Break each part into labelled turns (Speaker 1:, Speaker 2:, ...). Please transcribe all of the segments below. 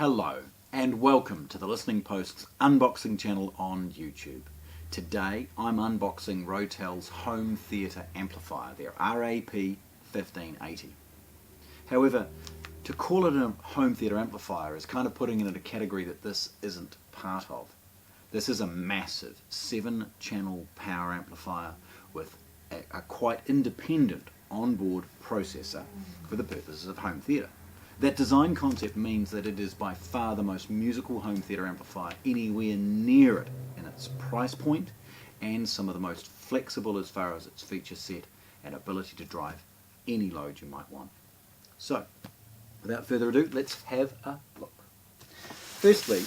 Speaker 1: Hello and welcome to the Listening Post's unboxing channel on YouTube. Today I'm unboxing Rotel's home theatre amplifier, their RAP1580. However, to call it a home theatre amplifier is kind of putting it in a category that this isn't part of. This is a massive 7-channel power amplifier with a quite independent onboard processor for the purposes of home theatre. That design concept means that it is by far the most musical home theatre amplifier anywhere near it in its price point, and some of the most flexible as far as its feature set and ability to drive any load you might want. So, without further ado, let's have a look. Firstly,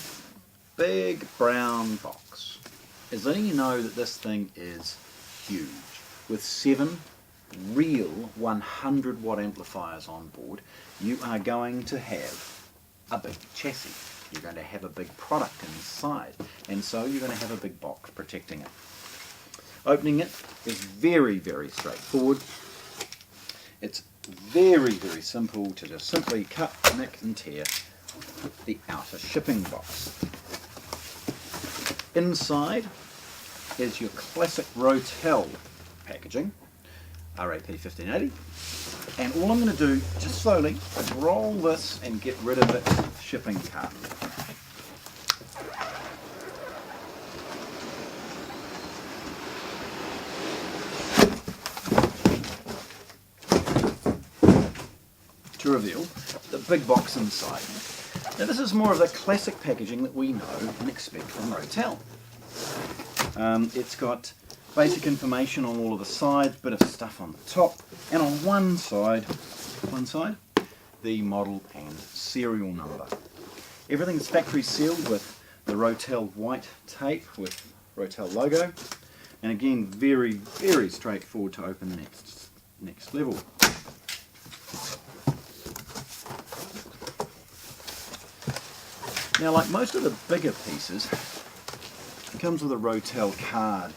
Speaker 1: big brown box. Is letting you know that this thing is huge, with 7 real 100 watt amplifiers on board. You are going to have a big chassis. You're going to have a big product inside, and so you're going to have a big box protecting it. Opening it is very, very straightforward. It's very, very simple to just simply cut, nick and tear the outer shipping box. Inside is your classic Rotel packaging, RAP1580, and all I'm going to do, just slowly, is roll this and get rid of its shipping carton. To reveal the big box inside. Now this is more of the classic packaging that we know and expect from Rotel. It's got basic information on all of the sides, bit of stuff on the top, and on one side, the model and serial number. Everything's factory sealed with the Rotel white tape with Rotel logo, and again very, very straightforward to open the next level. Now, like most of the bigger pieces, it comes with a Rotel card.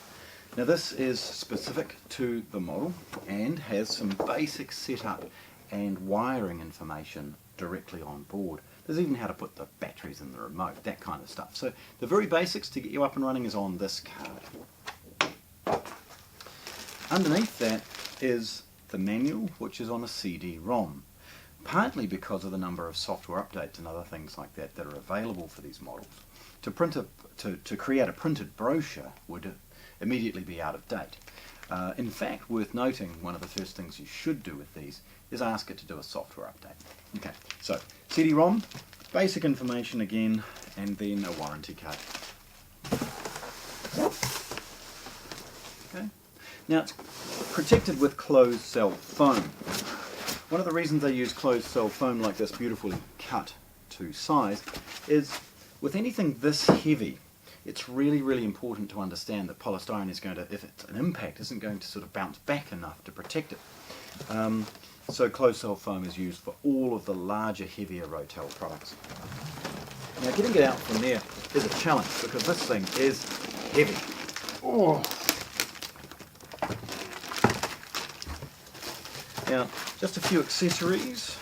Speaker 1: Now this is specific to the model and has some basic setup and wiring information directly on board. There's even how to put the batteries in the remote, that kind of stuff. So the very basics to get you up and running is on this card. Underneath that is the manual, which is on a CD-ROM. Partly because of the number of software updates and other things like that that are available for these models. To create a printed brochure would immediately be out of date. In fact, worth noting, one of the first things you should do with these is ask it to do a software update. Okay, so CD-ROM, basic information again, and then a warranty card. Okay, now it's protected with closed cell foam. One of the reasons they use closed cell foam like this, beautifully cut to size, is with anything this heavy, it's really, really important to understand that polystyrene is going to, if it's an impact, isn't going to sort of bounce back enough to protect it. So closed cell foam is used for all of the larger, heavier Rotel products. Now getting it out from there is a challenge because this thing is heavy. Oh. Now, just a few accessories.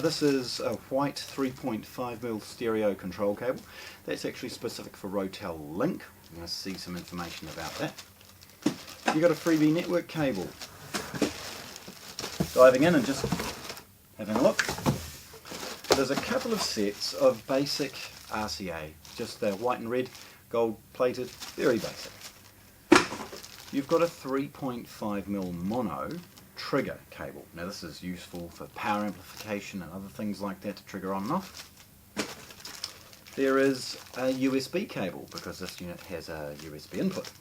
Speaker 1: This is a white 3.5mm stereo control cable. That's actually specific for Rotel Link. You're going to see some information about that. You've got a freebie network cable. Diving in and just having a look. There's a couple of sets of basic RCA, just the white and red, gold plated, very basic. You've got a 3.5mm mono trigger cable. Now this is useful for power amplification and other things like that to trigger on and off. There is a USB cable because this unit has a USB input.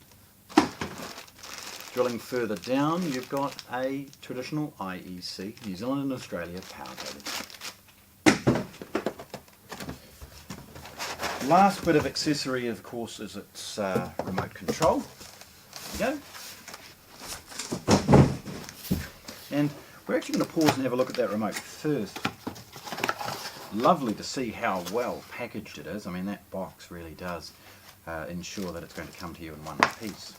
Speaker 1: Drilling further down, you've got a traditional IEC, New Zealand and Australia power cable. Last bit of accessory, of course, is its remote control. There you go. And we're actually going to pause and have a look at that remote first. Lovely to see how well packaged it is. I mean, that box really does ensure that it's going to come to you in one piece.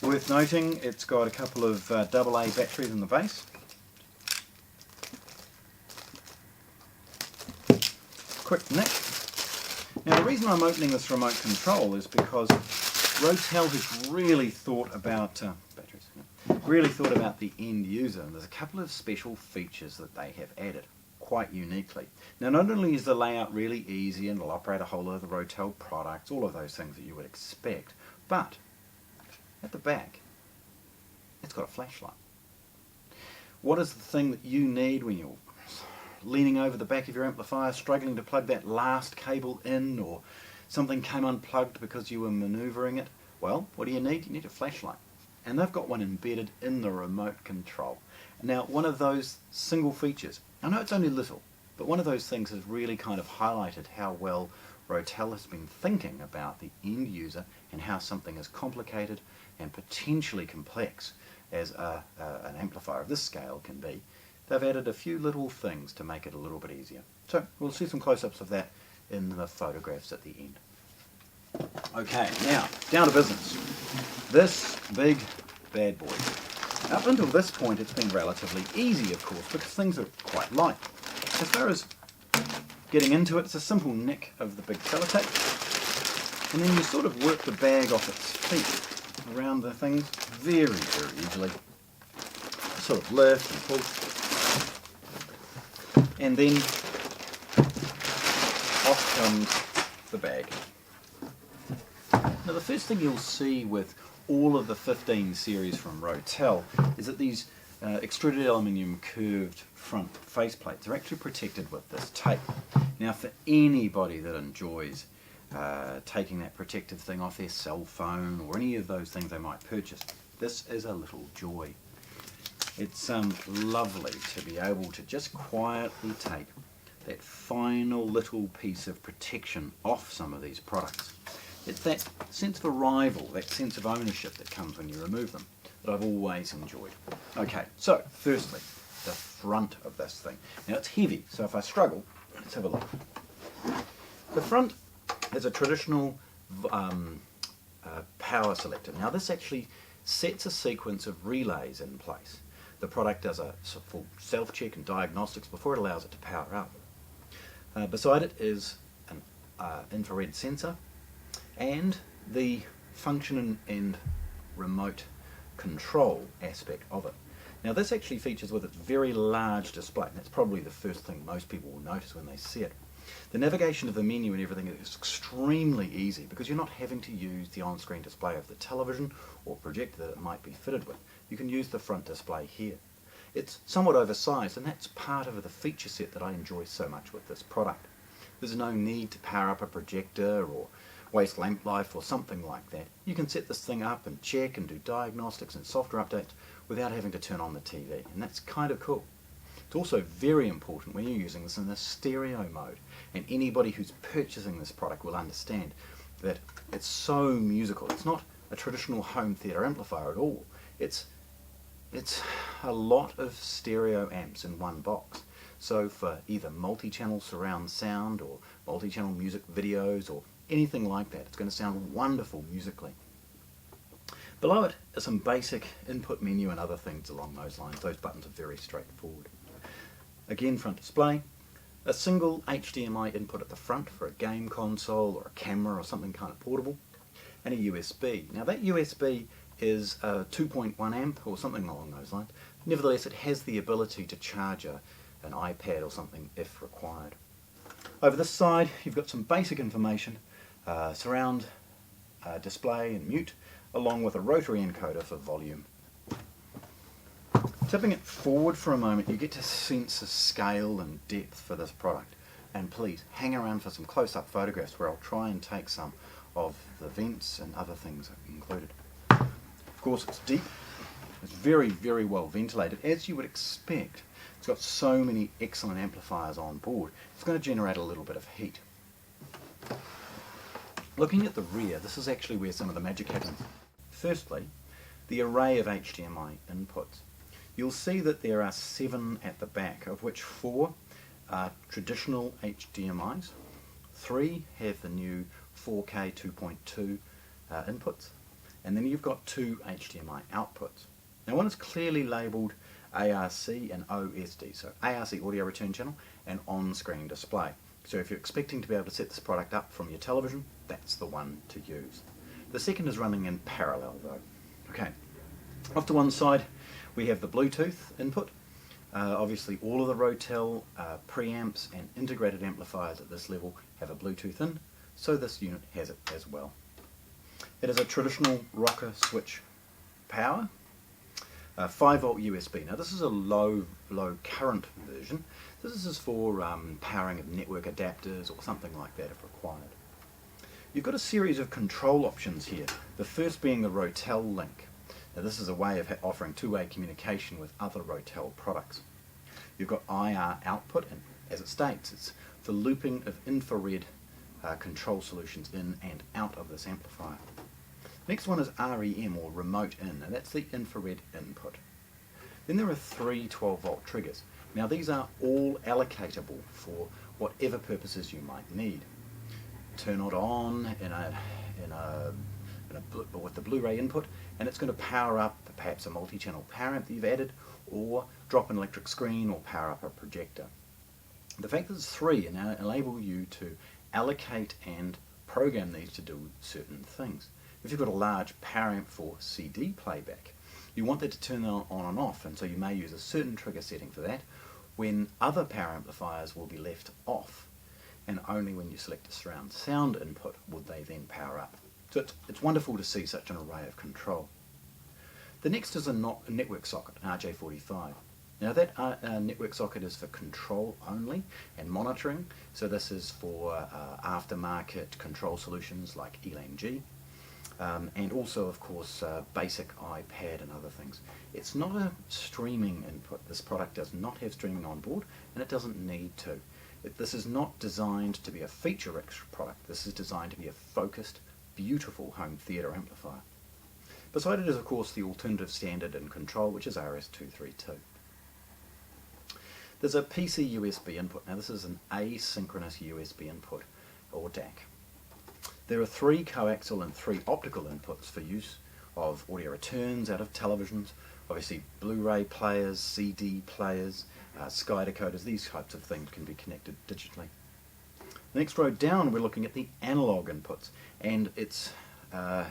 Speaker 1: Worth noting, it's got a couple of AA batteries in the base. quick nick. Now the reason I'm opening this remote control is because Rotel has really thought about the end user, and there's a couple of special features that they have added quite uniquely. Now not only is the layout really easy and it'll operate a whole lot of the Rotel products, all of those things that you would expect, but at the back it's got a flashlight. What is the thing that you need when you're leaning over the back of your amplifier, struggling to plug that last cable in, or something came unplugged because you were maneuvering it? Well, what do you need? You need a flashlight. And they've got one embedded in the remote control. Now, one of those single features, I know it's only little, but one of those things has really kind of highlighted how well Rotel has been thinking about the end user and how something as complicated and potentially complex as an amplifier of this scale can be. They've added a few little things to make it a little bit easier. So we'll see some close-ups of that in the photographs at the end. Okay, now down to business. This big bad boy. Up until this point it's been relatively easy, of course, because things are quite light. As far as getting into it, it's a simple nick of the big sellotape, and then you sort of work the bag off its feet around the things very, very easily. Sort of lift and pull, and then off comes the bag. Now the first thing you'll see with all of the 15 series from Rotel is that these extruded aluminium curved front faceplates are actually protected with this tape. Now for anybody that enjoys taking that protective thing off their cell phone or any of those things they might purchase, this is a little joy. It's lovely to be able to just quietly take that final little piece of protection off some of these products. It's that sense of arrival, that sense of ownership that comes when you remove them that I've always enjoyed. Okay, so firstly, the front of this thing. Now it's heavy, so if I struggle, let's have a look. The front is a traditional power selector. Now this actually sets a sequence of relays in place. The product does a full self-check and diagnostics before it allows it to power up. Beside it is an infrared sensor and the function and remote control aspect of it. Now this actually features with its very large display, and that's probably the first thing most people will notice when they see it. The navigation of the menu and everything is extremely easy because you're not having to use the on-screen display of the television or projector that it might be fitted with. You can use the front display here. It's somewhat oversized, and that's part of the feature set that I enjoy so much with this product. There's no need to power up a projector or waste lamp life or something like that. You can set this thing up and check and do diagnostics and software updates without having to turn on the TV, and that's kind of cool. It's also very important when you're using this in the stereo mode, and anybody who's purchasing this product will understand that it's so musical. It's not a traditional home theatre amplifier at all. It's a lot of stereo amps in one box. So for either multi-channel surround sound or multi-channel music videos or anything like that, it's going to sound wonderful musically. Below it are some basic input menu and other things along those lines. Those buttons are very straightforward. Again, front display, a single HDMI input at the front for a game console or a camera or something kind of portable, and a USB. Now that USB is a 2.1 amp or something along those lines. Nevertheless, it has the ability to charge an iPad or something if required. Over this side you've got some basic information, surround, display and mute, along with a rotary encoder for volume. Tipping it forward for a moment, you get to sense the scale and depth for this product. And please hang around for some close-up photographs where I'll try and take some of the vents and other things included. Of course it's deep, it's very, very well ventilated, as you would expect. It's got so many excellent amplifiers on board, it's going to generate a little bit of heat. Looking at the rear, this is actually where some of the magic happens. Firstly, the array of HDMI inputs. You'll see that there are 7 at the back, of which 4 are traditional HDMIs, 3 have the new 4K 2.2 inputs, and then you've got 2 HDMI outputs. Now one is clearly labelled ARC and OSD, so ARC audio return channel and on-screen display. So if you're expecting to be able to set this product up from your television, that's the one to use. The second is running in parallel though. Okay, off to one side we have the Bluetooth input. Obviously all of the Rotel preamps and integrated amplifiers at this level have a Bluetooth in, so this unit has it as well. It is a traditional rocker switch power, 5-volt USB. Now this is a low current version. This is for powering of network adapters or something like that if required. You've got a series of control options here, the first being the Rotel link. Now this is a way of offering two-way communication with other Rotel products. You've got IR output, and as it states, it's the looping of infrared control solutions in and out of this amplifier. Next one is REM, or remote in, and that's the infrared input. Then there are three 12-volt triggers. Now these are all allocatable for whatever purposes you might need. Turn it on with the Blu-ray input, and it's going to power up perhaps a multi-channel power amp that you've added, or drop an electric screen, or power up a projector. The fact that there's three enable you to allocate and program these to do certain things. If you've got a large power amp for CD playback, you want that to turn on and off, and so you may use a certain trigger setting for that, when other power amplifiers will be left off, and only when you select a surround sound input would they then power up. So it's wonderful to see such an array of control. The next is a network socket, an RJ45. Now that network socket is for control only and monitoring, so this is for aftermarket control solutions like ELAN-G, and also of course basic iPad and other things. It's not a streaming input. This product does not have streaming on board, and it doesn't need to. This is not designed to be a feature-rich product. This is designed to be a focused, beautiful home theatre amplifier. Beside it is of course the alternative standard in control, which is RS232. There's a PC USB input. Now this is an asynchronous USB input, or DAC. There are three coaxial and three optical inputs for use of audio returns out of televisions, obviously Blu-ray players, CD players, Sky decoders, these types of things can be connected digitally. The next row down we're looking at the analog inputs, and it's a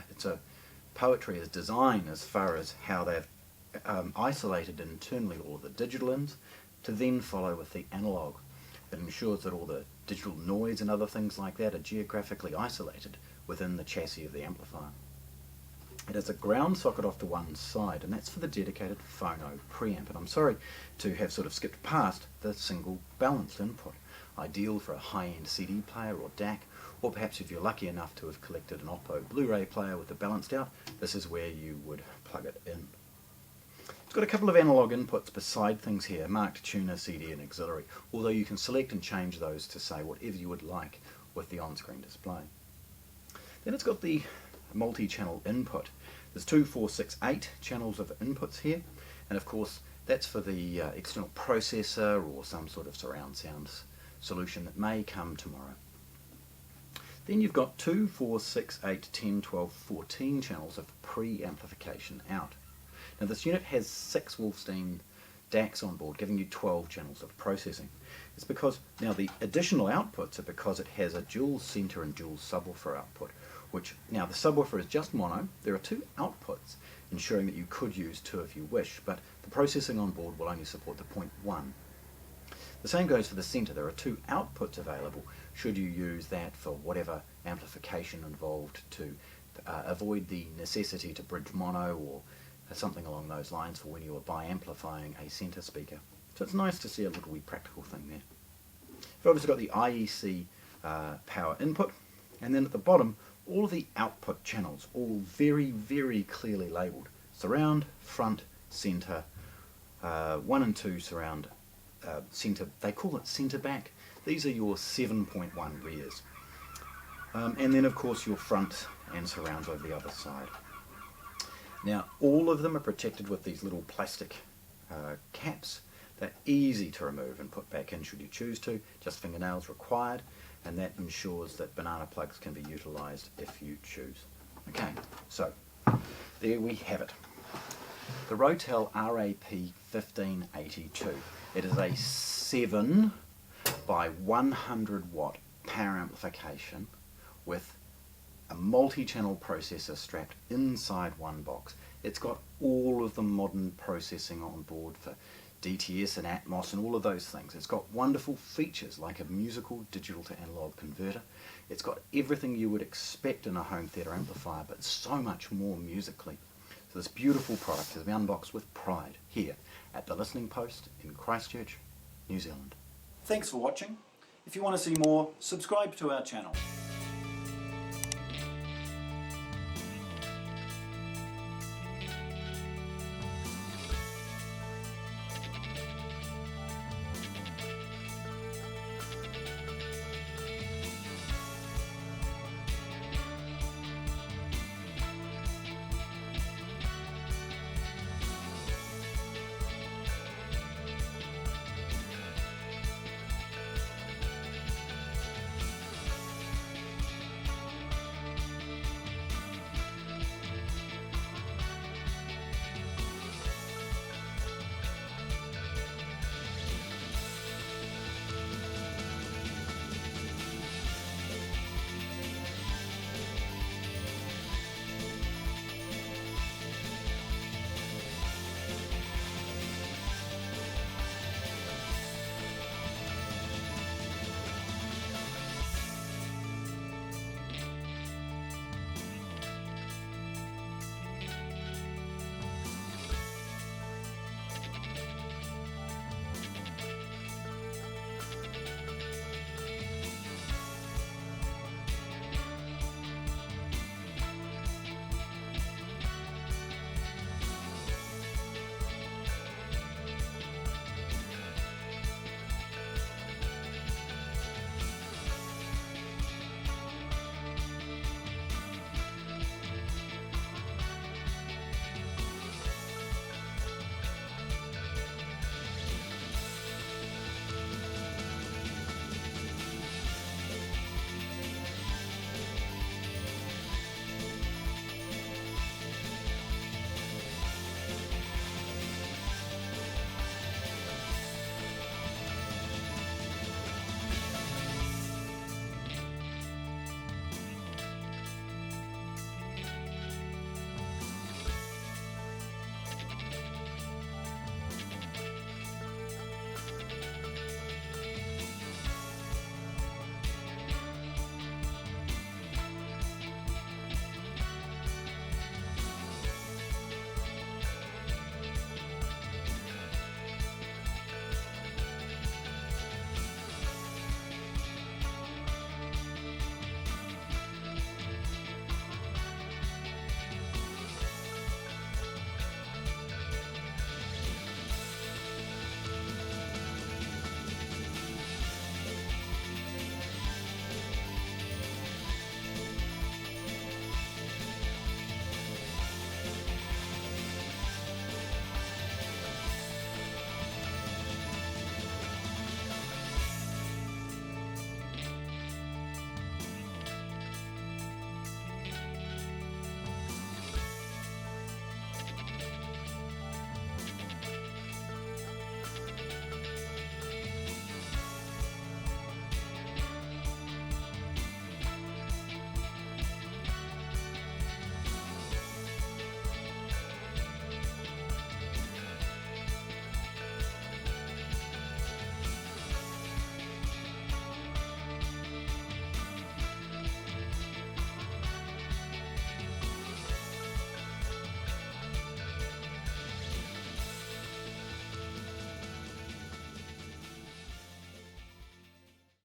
Speaker 1: poetry as design as far as how they've isolated internally all of the digital ins to then follow with the analog. It ensures that all the digital noise and other things like that are geographically isolated within the chassis of the amplifier. It has a ground socket off to one side, and that's for the dedicated phono preamp. And I'm sorry to have sort of skipped past the single balanced input, ideal for a high-end CD player or DAC, or perhaps if you're lucky enough to have collected an Oppo Blu-ray player with it balanced out, this is where you would plug it in. It's got a couple of analog inputs beside things here, marked tuner, CD and auxiliary, although you can select and change those to say whatever you would like with the on-screen display. Then it's got the multi-channel input. There's 2, 4, 6, 8 channels of inputs here, and of course that's for the external processor or some sort of surround sound solution that may come tomorrow. Then you've got 2, 4, 6, 8, 10, 12, 14 channels of pre-amplification out. Now this unit has 6 Wolfstein DACs on board, giving you 12 channels of processing. It's because now the additional outputs are because it has a dual center and dual subwoofer output, which now the subwoofer is just mono. There are 2 outputs, ensuring that you could use 2 if you wish, but the processing on board will only support the 0.1. The same goes for the center. There are 2 outputs available should you use that for whatever amplification involved to avoid the necessity to bridge mono or something along those lines for when you are bi-amplifying a center speaker. So it's nice to see a little wee practical thing there. You've obviously got the IEC power input, and then at the bottom all of the output channels, all very, very clearly labelled. Surround, front, center, 1 and 2 surround, center, they call it center back. These are your 7.1 rears. And then of course your front and surrounds over the other side. Now all of them are protected with these little plastic caps. They're easy to remove and put back in should you choose to, just fingernails required, and that ensures that banana plugs can be utilised if you choose. Okay, so there we have it. The Rotel RAP1580. It is a 7 by 100 watt power amplification with a multi-channel processor strapped inside one box. It's got all of the modern processing on board for DTS and Atmos and all of those things. It's got wonderful features like a musical digital to analog converter. It's got everything you would expect in a home theatre amplifier, but so much more musically. So this beautiful product has been unboxed with pride here at the Listening Post in Christchurch, New Zealand.
Speaker 2: Thanks for watching. If you want to see more, subscribe to our channel.